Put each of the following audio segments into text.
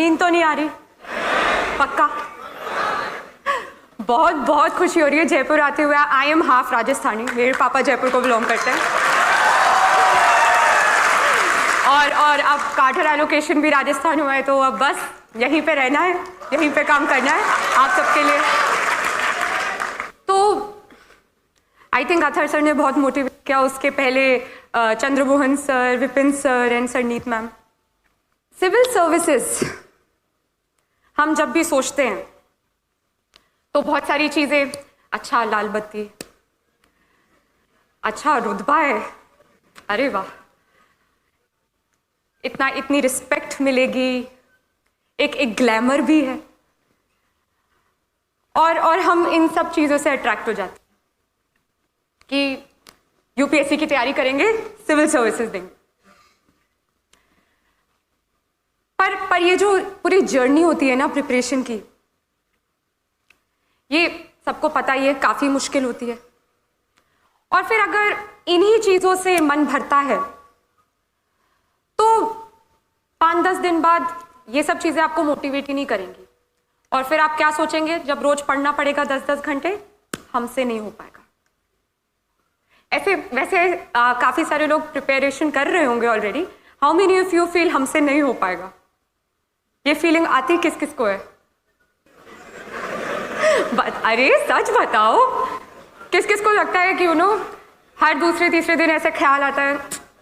नींद तो नहीं आ रही? पक्का? बहुत बहुत खुशी हो रही है जयपुर आते हुए। आई एम हाफ राजस्थानी, मेरे पापा जयपुर को बिलोंग करते हैं और अब कार्टर एलोकेशन भी राजस्थान हुआ है, तो अब बस यहीं पे रहना है, यहीं पे काम करना है आप सबके लिए। तो आई थिंक अथर सर ने बहुत मोटिवेट किया, उसके पहले Chandramohan sir, Vipin sir and Sarneet ma'am. Civil services हम जब भी सोचते हैं तो बहुत सारी चीजें, अच्छा लाल बत्ती, अच्छा रुतबा है, अरे वाह, इतनी रिस्पेक्ट मिलेगी, एक ग्लैमर भी है, और हम इन सब चीजों से अट्रैक्ट हो जाते हैं कि यूपीएससी की तैयारी करेंगे, सिविल सर्विसेज देंगे। पर ये जो पूरी जर्नी होती है ना प्रिपरेशन की, ये सबको पता ही है काफी मुश्किल होती है। और फिर अगर इन्हीं चीजों से मन भरता है तो 5-10 दिन बाद ये सब चीजें आपको मोटिवेट ही नहीं करेंगी, और फिर आप क्या सोचेंगे, जब रोज पढ़ना पड़ेगा 10-10 घंटे, हमसे नहीं हो पाएगा। ऐसे वैसे काफी सारे लोग प्रिपरेशन कर रहे होंगे already. How many of you feel हमसे नहीं हो पाएगा? ये फीलिंग आती किस किस को है? अरे सच बताओ, किस किस को लगता है कि हर दूसरे तीसरे दिन ऐसे ख्याल आता है,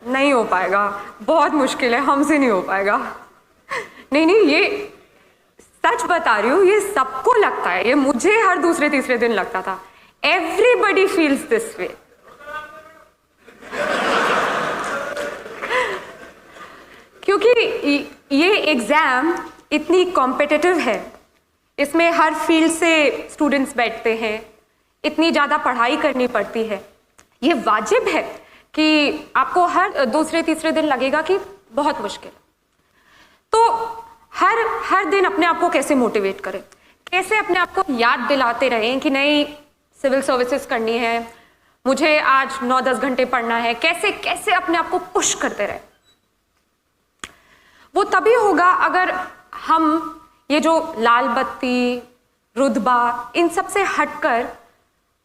नहीं हो पाएगा, बहुत मुश्किल है, हमसे नहीं हो पाएगा? नहीं, ये सच बता रही हूँ, ये सबको लगता है, ये मुझे हर दूसरे तीसरे दिन लगता था। Everybody feels this way. क्योंकि ये एग्जाम इतनी कॉम्पिटिटिव है, इसमें हर फील्ड से स्टूडेंट्स बैठते हैं, इतनी ज़्यादा पढ़ाई करनी पड़ती है। ये वाजिब है कि आपको हर दूसरे तीसरे दिन लगेगा कि बहुत मुश्किल है। तो हर दिन अपने आप को कैसे मोटिवेट करें, कैसे अपने आप को याद दिलाते रहें कि नहीं, सिविल सर्विसेज करनी है, मुझे आज 9-10 घंटे पढ़ना है, कैसे कैसे अपने आप को पुश करते रहें। वो तभी होगा अगर हम ये जो लाल बत्ती, रुतबा, इन सब से हटकर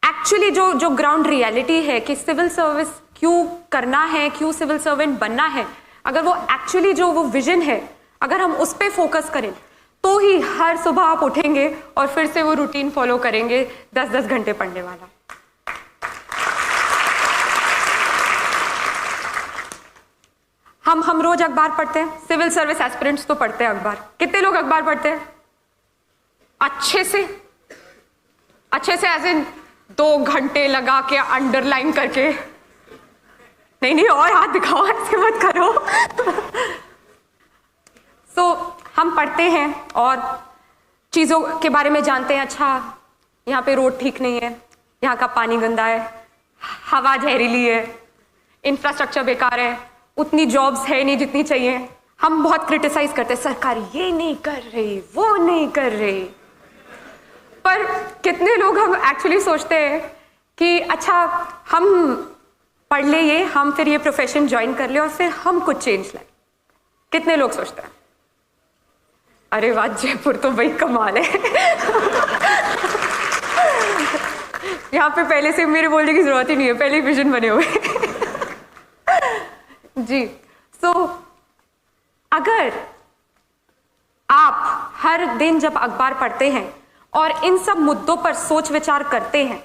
एक्चुअली जो ग्राउंड रियलिटी है कि सिविल सर्विस क्यों करना है, क्यों सिविल सर्वेंट बनना है, अगर वो एक्चुअली जो वो विजन है, अगर हम उस पर फोकस करें, तो ही हर सुबह आप उठेंगे और फिर से वो रूटीन फॉलो करेंगे 10-10 घंटे पढ़ने वाला। हम रोज अखबार पढ़ते हैं, सिविल सर्विस एस्पिरेंट्स तो पढ़ते हैं अखबार। कितने लोग अखबार पढ़ते हैं? अच्छे से एज इन 2 घंटे लगा के अंडरलाइन करके? नहीं, और हाथ दिखाओ, ऐसे मत करो। हम पढ़ते हैं और चीजों के बारे में जानते हैं। अच्छा, यहाँ पे रोड ठीक नहीं है, यहाँ का पानी गंदा है, हवा जहरीली है, इंफ्रास्ट्रक्चर बेकार है, उतनी जॉब्स है नहीं जितनी चाहिए। हम बहुत क्रिटिसाइज करते हैं, सरकार ये नहीं कर रही, वो नहीं कर रही। पर कितने लोग हम एक्चुअली सोचते हैं कि अच्छा, हम पढ़ ले ये, हम फिर ये प्रोफेशन ज्वाइन कर ले और फिर हम कुछ चेंज लाए? कितने लोग सोचते हैं? अरे वाह, जयपुर तो भाई कमाल है। यहाँ पे पहले से मेरे बोलने की जरूरत ही नहीं है, पहले ही विजन बने हुए। जी, अगर आप हर दिन जब अखबार पढ़ते हैं और इन सब मुद्दों पर सोच विचार करते हैं,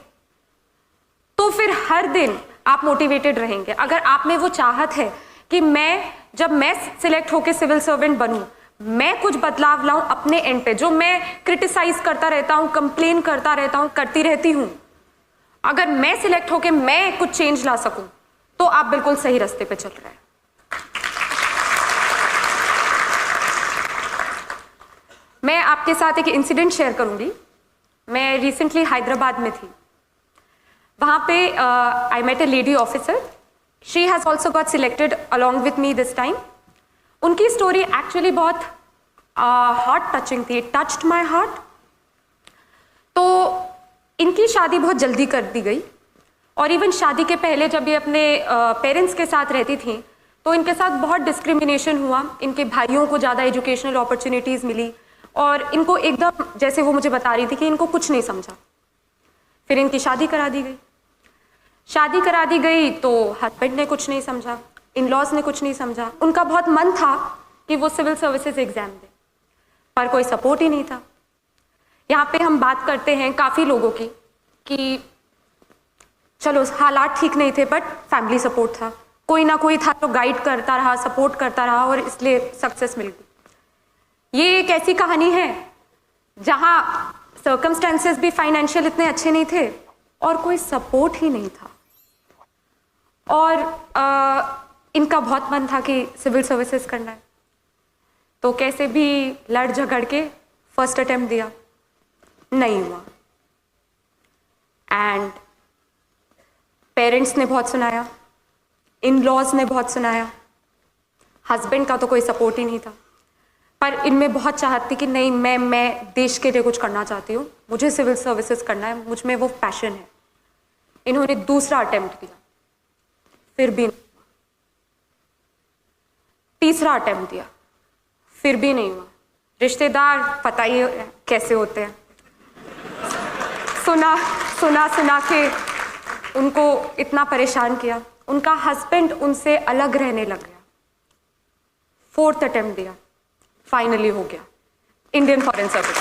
तो फिर हर दिन आप मोटिवेटेड रहेंगे। अगर आप में वो चाहत है कि जब मैं सिलेक्ट होकर सिविल सर्वेंट बनूं, मैं कुछ बदलाव लाऊं अपने एंड पे, जो मैं क्रिटिसाइज करता रहता हूं, कंप्लेन करता रहता हूं, करती रहती हूं, अगर मैं सिलेक्ट होकर मैं कुछ चेंज ला सकूं, तो आप बिल्कुल सही रास्ते पे चल रहे हैं। मैं आपके साथ एक इंसिडेंट शेयर करूंगी। मैं रिसेंटली हैदराबाद में थी। वहां पे I met a lady officer. She has also got selected along with me this time. उनकी स्टोरी एक्चुअली बहुत हार्ट टचिंग थी, टच्ड माई हार्ट। तो इनकी शादी बहुत जल्दी कर दी गई, और इवन शादी के पहले जब ये अपने पेरेंट्स के साथ रहती थी, तो इनके साथ बहुत डिस्क्रिमिनेशन हुआ, इनके भाइयों को ज़्यादा एजुकेशनल अपॉर्चुनिटीज़ मिली और इनको एकदम, जैसे वो मुझे बता रही थी कि इनको कुछ नहीं समझा। फिर इनकी शादी करा दी गई। शादी करा दी गई तो हस्बैंड ने कुछ नहीं समझा, इन लॉज ने कुछ नहीं समझा। उनका बहुत मन था कि वो सिविल सर्विसेज एग्जाम दें, पर कोई सपोर्ट ही नहीं था। यहाँ पे हम बात करते हैं काफ़ी लोगों की कि चलो हालात ठीक नहीं थे बट फैमिली सपोर्ट था, कोई ना कोई था जो गाइड करता रहा, सपोर्ट करता रहा और इसलिए सक्सेस मिल गई। ये एक ऐसी कहानी है जहाँ सर्कमस्टेंसेस भी फाइनेंशियल इतने अच्छे नहीं थे और कोई सपोर्ट ही नहीं था और इनका बहुत मन था कि सिविल सर्विसेज करना है। तो कैसे भी लड़ झगड़ के फर्स्ट अटेम्प्ट दिया, नहीं हुआ। एंड पेरेंट्स ने बहुत सुनाया, इन लॉज ने बहुत सुनाया, हस्बैंड का तो कोई सपोर्ट ही नहीं था। पर इनमें बहुत चाहत थी कि नहीं, मैं देश के लिए कुछ करना चाहती हूँ, मुझे सिविल सर्विसेज करना है, मुझ में वो पैशन है। इन्होंने दूसरा अटेम्प्ट दिया, फिर भी नहीं। तीसरा अटेम्प्ट दिया, फिर भी नहीं हुआ। रिश्तेदार पता ही कैसे होते हैं, सुना के उनको इतना परेशान किया। उनका हस्बैंड उनसे अलग रहने लग गया। फोर्थ अटेम्प्ट दिया, फाइनली हो गया, इंडियन फॉरेन सर्विस।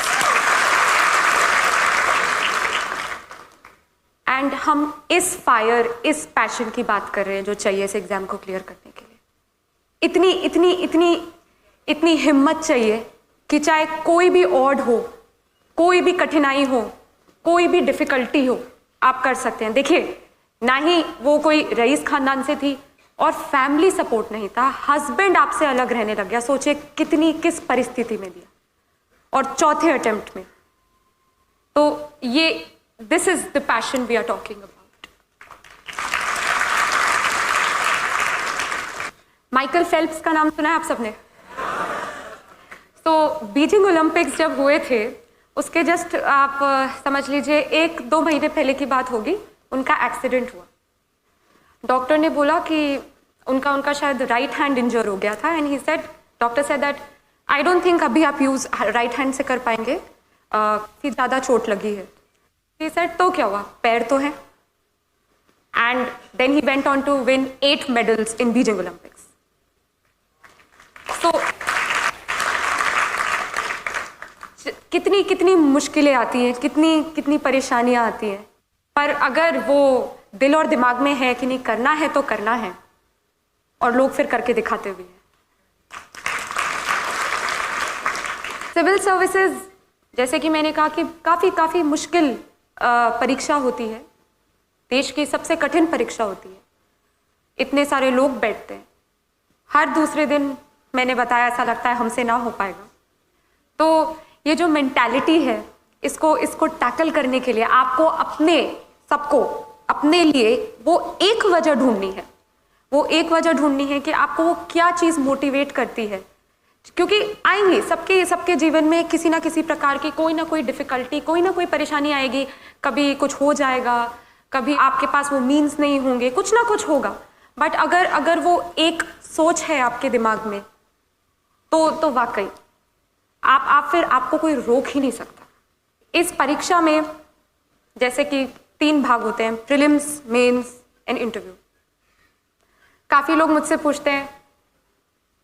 एंड हम इस फायर, इस पैशन की बात कर रहे हैं जो चाहिए इस एग्जाम को क्लियर करने के लिए। इतनी हिम्मत चाहिए कि चाहे कोई भी ऑड हो, कोई भी कठिनाई हो, कोई भी डिफिकल्टी हो, आप कर सकते हैं। देखिए, ना ही वो कोई रईस खानदान से थी और फैमिली सपोर्ट नहीं था, हस्बैंड आपसे अलग रहने लग गया। सोचिए किस परिस्थिति में दिया, और चौथे अटेम्प्ट में। तो ये this is the passion we are talking about. Michael Phelps का नाम सुना है आप सबने? तो बीजिंग ओलंपिक्स जब हुए थे उसके जस्ट आप समझ लीजिए 1-2 महीने पहले की बात होगी, उनका एक्सीडेंट हुआ। डॉक्टर ने बोला कि उनका शायद राइट हैंड इंजर हो गया था। And he said, doctor said that I don't think अभी आप यूज राइट हैंड से कर पाएंगे, कि ज़्यादा चोट लगी है। ही सेड, तो क्या हुआ, पैर तो है। And then he went on to win 8 medals in Beijing Olympics. तो कितनी मुश्किलें आती हैं, कितनी परेशानियां आती हैं, पर अगर वो दिल और दिमाग में है कि नहीं करना है तो करना है, और लोग फिर करके दिखाते भी हैं। सिविल सर्विसेज, जैसे कि मैंने कहा कि काफ़ी मुश्किल परीक्षा होती है, देश की सबसे कठिन परीक्षा होती है। इतने सारे लोग बैठते हैं, हर दूसरे दिन मैंने बताया ऐसा लगता है हमसे ना हो पाएगा। तो ये जो मेंटालिटी है, इसको टैकल करने के लिए आपको सबको अपने लिए वो एक वजह ढूंढनी है। वो एक वजह ढूंढनी है कि आपको वो क्या चीज़ मोटिवेट करती है, क्योंकि आएंगी सबके जीवन में किसी ना किसी प्रकार की कोई ना कोई डिफिकल्टी, कोई ना कोई परेशानी आएगी। कभी कुछ हो जाएगा, कभी आपके पास वो मीन्स नहीं होंगे, कुछ ना कुछ होगा। बट अगर वो एक सोच है आपके दिमाग में, तो वाकई फिर आपको कोई रोक ही नहीं सकता। इस परीक्षा में जैसे कि 3 भाग होते हैं, प्रीलिम्स, मेंस एंड इंटरव्यू। काफ़ी लोग मुझसे पूछते हैं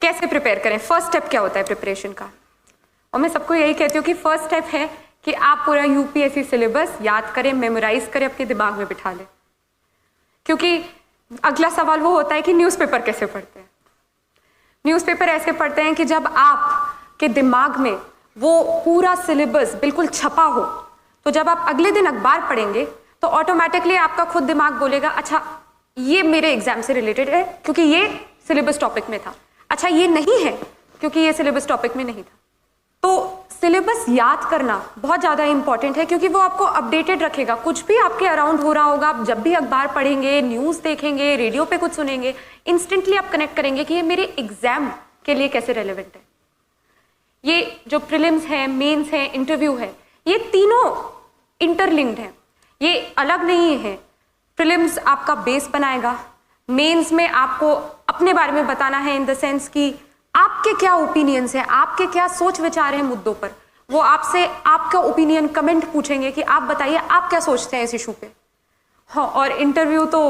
कैसे प्रिपेयर करें, फर्स्ट स्टेप क्या होता है प्रिपरेशन का। और मैं सबको यही कहती हूँ कि फर्स्ट स्टेप है कि आप पूरा यूपीएससी सिलेबस याद करें, मेमोराइज करें, अपने दिमाग में बिठा लें। क्योंकि अगला सवाल वो होता है कि न्यूज़पेपर कैसे पढ़ते हैं। न्यूज़पेपर ऐसे पढ़ते हैं कि जब आपके दिमाग में वो पूरा सिलेबस बिल्कुल छपा हो, तो जब आप अगले दिन अखबार पढ़ेंगे तो ऑटोमेटिकली आपका खुद दिमाग बोलेगा, अच्छा ये मेरे एग्जाम से रिलेटेड है क्योंकि ये सिलेबस टॉपिक में था, अच्छा ये नहीं है क्योंकि ये सिलेबस टॉपिक में नहीं था। तो सिलेबस याद करना बहुत ज़्यादा इंपॉर्टेंट है, क्योंकि वो आपको अपडेटेड रखेगा। कुछ भी आपके अराउंड हो रहा होगा, आप जब भी अखबार पढ़ेंगे, न्यूज़ देखेंगे, रेडियो पे कुछ सुनेंगे, इंस्टेंटली आप कनेक्ट करेंगे कि ये मेरे एग्जाम के लिए कैसे रेलेवेंट है। ये जो प्रीलिम्स है, मेंस है, इंटरव्यू है, ये तीनों इंटरलिंक्ड हैं, ये अलग नहीं है। प्रीलिम्स आपका बेस बनाएगा, मेंस में आपको अपने बारे में बताना है, इन द सेंस कि आपके क्या ओपिनियंस हैं, आपके क्या सोच विचार हैं मुद्दों पर। वो आपसे आपका ओपिनियन कमेंट पूछेंगे कि आप बताइए आप क्या सोचते हैं इस इशू पे। हाँ, और इंटरव्यू तो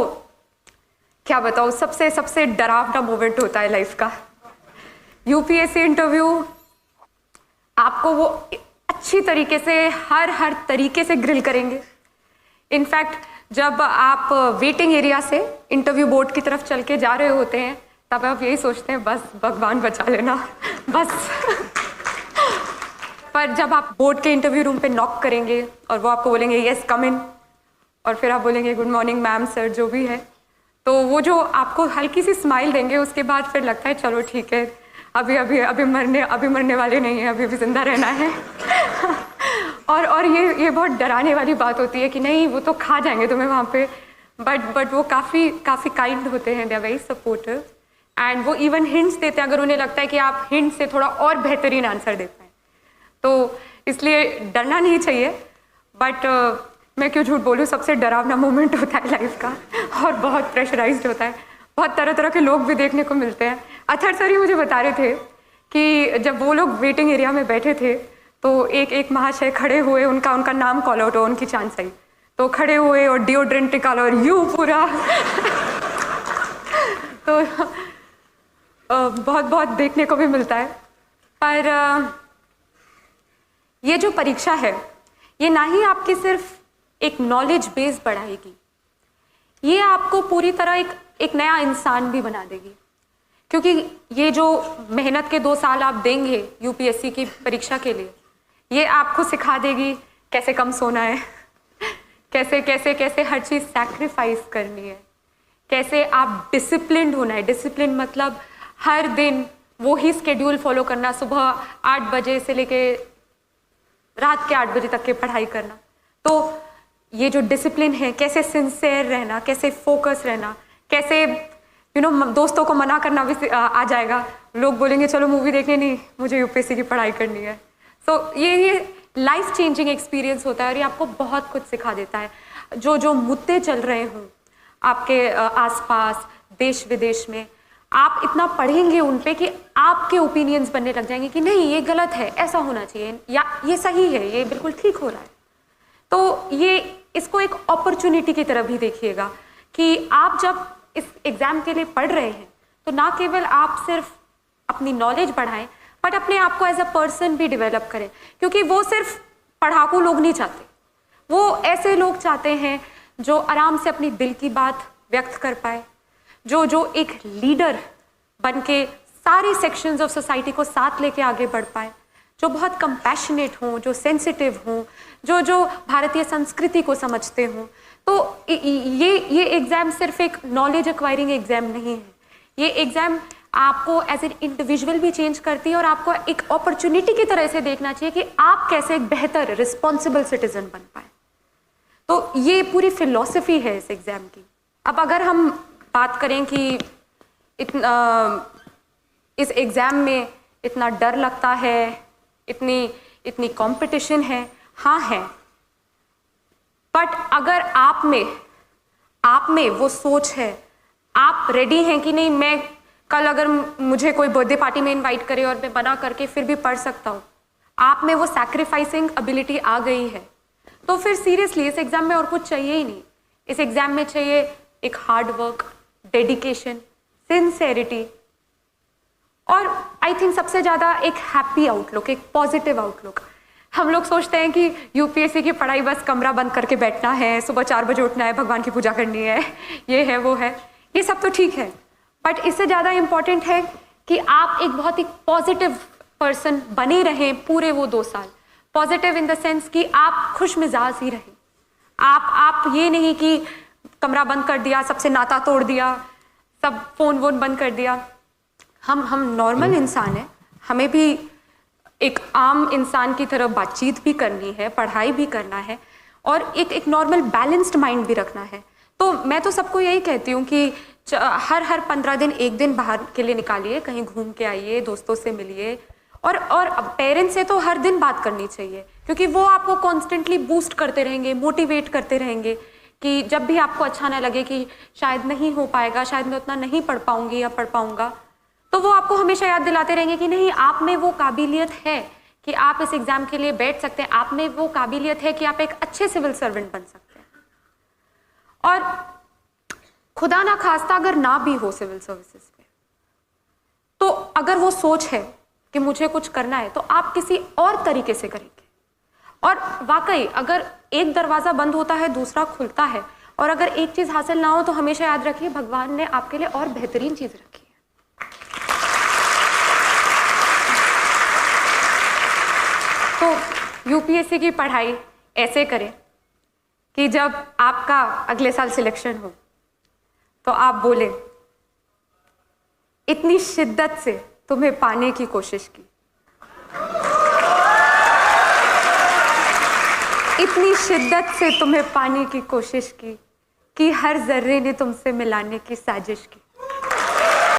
क्या बताओ, सबसे सबसे डरावना मोमेंट होता है लाइफ का। यूपीएससी इंटरव्यू आपको वो अच्छी तरीके से हर तरीके से ग्रिल करेंगे। इनफैक्ट जब आप वेटिंग एरिया से इंटरव्यू बोर्ड की तरफ चल के जा रहे होते हैं तब आप यही सोचते हैं बस भगवान बचा लेना बस। पर जब आप बोर्ड के इंटरव्यू रूम पे नॉक करेंगे और वो आपको बोलेंगे यस कम इन, और फिर आप बोलेंगे गुड मॉर्निंग मैम सर जो भी है, तो वो जो आपको हल्की सी स्माइल देंगे उसके बाद फिर लगता है चलो ठीक है, अभी मरने वाले नहीं हैं, अभी भी जिंदा रहना है। और ये बहुत डराने वाली बात होती है कि नहीं वो तो खा जाएंगे तुम्हें वहाँ पे, बट वो काफ़ी काइंड होते हैं, they are very supportive and वो इवन हिंट्स देते हैं अगर उन्हें लगता है कि आप हिंट से थोड़ा और बेहतरीन आंसर दे पाएँ। तो इसलिए डरना नहीं चाहिए, बट मैं क्यों झूठ बोलूँ, सबसे डरावना मोमेंट होता है लाइफ का और बहुत प्रेशराइज्ड होता है। बहुत तरह तरह के लोग भी देखने को मिलते हैं। अथर सर ही मुझे बता रहे थे कि जब वो लोग वेटिंग एरिया में बैठे थे तो एक महाशय खड़े हुए, उनका नाम कॉल आउट हो, उनकी चांस आई, तो खड़े हुए और डिओड्रेंट निकाला और यूँ पूरा तो बहुत देखने को भी मिलता है। पर ये जो परीक्षा है ये ना ही आपकी सिर्फ एक नॉलेज बेस बढ़ाएगी, ये आपको पूरी तरह एक नया इंसान भी बना देगी। क्योंकि ये जो मेहनत के 2 साल आप देंगे यूपीएससी की परीक्षा के लिए, ये आपको सिखा देगी कैसे कम सोना है, कैसे हर चीज़ सैक्रिफाइस करनी है, कैसे आप डिसिप्लिन्ड होना है। डिसिप्लिन मतलब हर दिन वो ही स्केड्यूल फॉलो करना, सुबह 8 बजे से लेके रात के 8 बजे तक की पढ़ाई करना। तो ये जो डिसिप्लिन है, कैसे सिंसियर रहना, कैसे फोकस रहना, कैसे दोस्तों को मना करना भी आ जाएगा। लोग बोलेंगे चलो मूवी देखने, नहीं मुझे यूपीएससी की पढ़ाई करनी है। सो ये लाइफ चेंजिंग एक्सपीरियंस होता है और ये आपको बहुत कुछ सिखा देता है। जो मुद्दे चल रहे हों आपके आसपास देश विदेश में, आप इतना पढ़ेंगे उन पे कि आपके ओपिनियंस बनने लग जाएंगे कि नहीं ये गलत है, ऐसा होना चाहिए, या ये सही है, ये बिल्कुल ठीक हो रहा है। तो ये इसको एक अपॉर्चुनिटी की तरह भी देखिएगा कि आप जब इस एग्ज़ाम के लिए पढ़ रहे हैं तो ना केवल आप सिर्फ अपनी नॉलेज बढ़ाएं, बट अपने आप को एज अ पर्सन भी डेवलप करें। क्योंकि वो सिर्फ पढ़ाकू लोग नहीं चाहते, वो ऐसे लोग चाहते हैं जो आराम से अपनी दिल की बात व्यक्त कर पाए, जो एक लीडर बन के सारे सेक्शंस ऑफ सोसाइटी को साथ लेके आगे बढ़ पाए, जो बहुत कंपैशनेट हों, जो सेंसिटिव हों, जो भारतीय संस्कृति को समझते हों। तो ये एग्ज़ाम सिर्फ एक नॉलेज एक्वायरिंग एग्ज़ाम नहीं है, ये एग्ज़ाम आपको एज एन इंडिविजुअल भी चेंज करती है और आपको एक अपॉर्चुनिटी की तरह से देखना चाहिए कि आप कैसे एक बेहतर रिस्पॉन्सिबल सिटीजन बन पाए। तो ये पूरी फिलॉसफी है इस एग्ज़ाम की। अब अगर हम बात करें कि इस एग्ज़ाम में इतना डर लगता है, इतनी कंपटीशन है, हाँ है, बट अगर आप में वो सोच है, आप रेडी हैं कि नहीं मैं कल अगर मुझे कोई बर्थडे पार्टी में इनवाइट करे और मैं मना करके फिर भी पढ़ सकता हूँ, आप में वो सैक्रिफाइसिंग एबिलिटी आ गई है, तो फिर सीरियसली इस एग्ज़ाम में और कुछ चाहिए ही नहीं। इस एग्ज़ाम में चाहिए एक हार्ड वर्क, डेडिकेशन, सिंसेरिटी और आई थिंक सबसे ज़्यादा एक हैप्पी आउटलुक, एक पॉजिटिव आउटलुक। हम लोग सोचते हैं कि यूपीएससी की पढ़ाई बस कमरा बंद करके बैठना है, सुबह 4 बजे उठना है, भगवान की पूजा करनी है, ये है वो है, ये सब तो ठीक है, बट इससे ज़्यादा इम्पॉर्टेंट है कि आप एक बहुत ही पॉजिटिव पर्सन बने रहें पूरे वो 2 साल। पॉजिटिव इन द सेंस कि आप खुश मिजाज ही रहें। आप ये नहीं कि कमरा बंद कर दिया, सबसे नाता तोड़ दिया, सब फ़ोन वोन बंद कर दिया। हम नॉर्मल इंसान हैं, हमें भी एक आम इंसान की तरह बातचीत भी करनी है, पढ़ाई भी करना है और एक नॉर्मल बैलेंस्ड माइंड भी रखना है। तो मैं तो सबको यही कहती हूँ कि हर 15 दिन 1 दिन बाहर के लिए निकालिए, कहीं घूम के आइए, दोस्तों से मिलिए और पेरेंट्स से तो हर दिन बात करनी चाहिए, क्योंकि वो आपको कॉन्स्टेंटली बूस्ट करते रहेंगे, मोटिवेट करते रहेंगे कि जब भी आपको अच्छा ना लगे कि शायद नहीं हो पाएगा, शायद मैं उतना नहीं पढ़ पाऊंगी या पढ़ पाऊंगा, तो वो आपको हमेशा याद दिलाते रहेंगे कि नहीं, आप में वो काबिलियत है कि आप इस एग्जाम के लिए बैठ सकते हैं, आप में वो काबिलियत है कि आप एक अच्छे सिविल सर्वेंट बन सकते हैं। और खुदा ना खास्ता अगर ना भी हो सिविल सर्विसेज में, तो अगर वो सोच है कि मुझे कुछ करना है, तो आप किसी और तरीके से करेंगे। और वाकई अगर एक दरवाजा बंद होता है दूसरा खुलता है, और अगर एक चीज हासिल ना हो तो हमेशा याद रखिए भगवान ने आपके लिए और बेहतरीन चीज रखी है। तो यूपीएससी की पढ़ाई ऐसे करें कि जब आपका अगले साल सिलेक्शन हो तो आप बोले, इतनी शिद्दत से तुम्हें पाने की कोशिश की, इतनी शिद्दत से तुम्हें पाने की कोशिश की कि हर जर्रे ने तुमसे मिलाने की साजिश की।